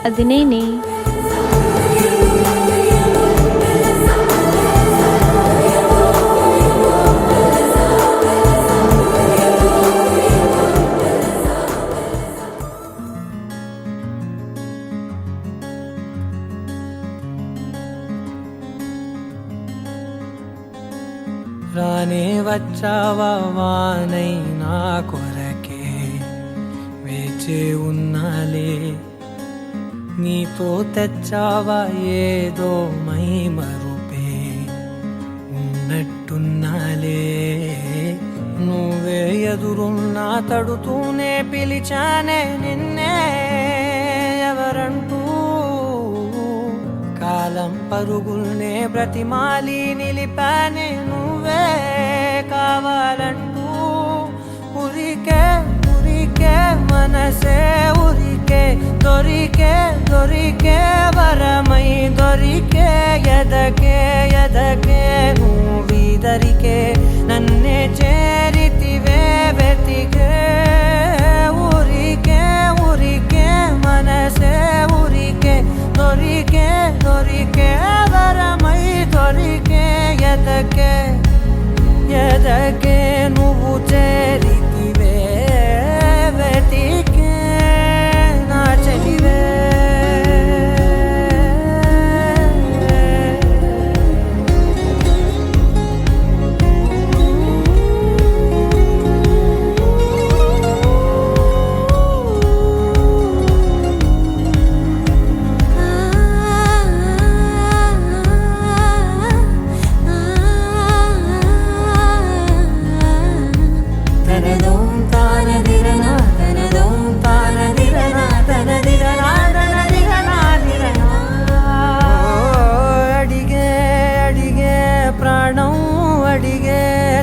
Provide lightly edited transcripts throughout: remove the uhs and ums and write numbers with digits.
అది నేనే. రానే వచ్చావా వానై నా కొరకే వేచే ఉన్నాలే, నీతో తెచ్చావా ఏదో మై మరుపే ఉన్నట్టున్నాలే. నువ్వే ఎదురున్నా తడుతూనే పిలిచానే నిన్నే ఎవరంటూ, కాలం పరుగుల్నే బ్రతిమాలి నిలిపానే నువ్వే కావాలంటూ. ఉరికే ఉరికే మనసే ఉరికే, దొరికే దొరికే వరమై దొరికే, ఎదకే ఎదకే నువ్విదరికే నన్నే చేరితివే వెతికే. ఉరికే ఉరికే మనసే ఉరికే, దొరికే దొరికే వరమై దొరికే, ఎదకే ఎదకే నువ్వు చేరితివే వెతికే నా చెలివే.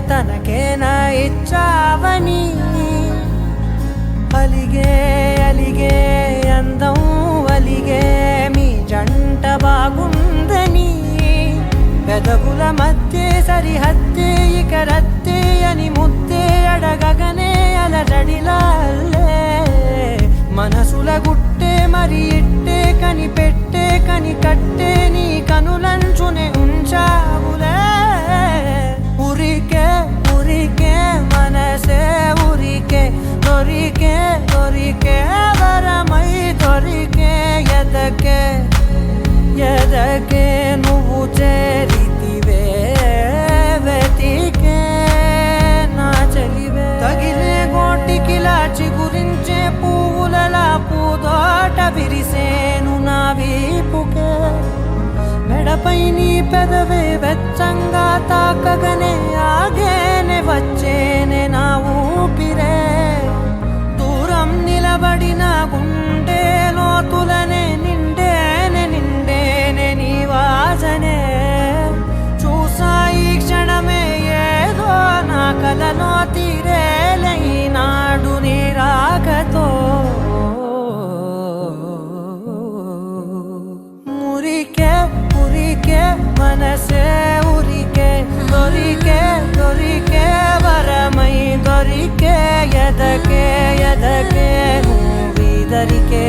తనకేనా ఇచ్చావని అలిగే అలిగే అందం అలిగే మీ జంట బాగుందని, పెదవుల మధ్య సరిహద్దే ఇక రద్దే అని ముద్దే అడగగనే అలజడిలాల్లే. మనసుల గుట్టే మరి ఇట్టే కనిపెట్టే కని కట్టే నీ కనులంచునే ఉంచావులే. ఉరికే ఉరికే మనసే ఉరికే, దొరికే దొరికే వరమై దొరికే, ఎదకే ఎదకే నువ్వు చేరితివే వెతికే నా చెలివే. తగిలే గోటికిలా చిగురించే పువ్వులలా పూదోట విరిసేను నా వీపుకే, మెడపై నీ పెదవే వెచ్చంగా తాకగనే ఆగేనే వచ్చేనే నా ఊపిరే. దూరం నిలబడిన గుండె లోతులనే నిండేనే నిండేనే నీ వాసనే. చూసా ఈ క్షణమే ఏదో నా కలలో తీరేలే నాడు నీ రాకతో. మురికే ఉరికే మనసే ఉరికే, దొరికే దొరికే వరమై దొరికే, ఎదకే ఎదకే నువ్విదరికే